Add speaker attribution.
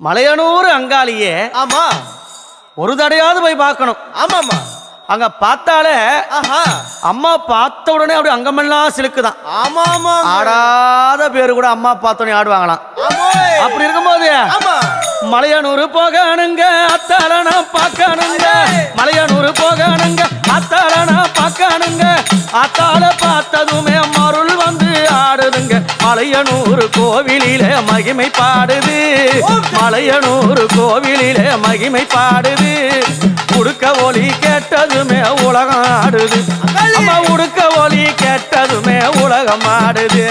Speaker 1: மலையனூர் அங்காளியே
Speaker 2: ஆமா
Speaker 1: ஒரு தடையாவது போய் பார்க்கணும்.
Speaker 2: ஆமாமா
Speaker 1: அங்க பார்த்தாலே
Speaker 2: ஆஹா
Speaker 1: அம்மா பார்த்த உடனே அப்படி அங்கமெல்லாம் சிலுக்குதான்.
Speaker 2: ஆமா ஆமா
Speaker 1: ஆடாத பேரு கூட அம்மா பார்த்தோன்னே ஆடுவாங்களாம். அப்படி இருக்கும்போது மலையனூர் போகணுங்க அத்தாளனா பார்க்கணுங்க, மலையனூர் போகணுங்க அத்தாளனா பார்க்கணுங்க. அத்தாள பார்த்ததுமே மருள் வந்து ஆடுதுங்க. மலையனூர் கோவிலிலே மகிமை பாடுது, மலையனூர் கோவிலிலே மகிமை பாடுது. உடுக்க ஒலி கேட்டதுமே உலகம் ஆடுது, அம்மா உடுக்க ஒலி கேட்டதுமே உலகம் ஆடுது.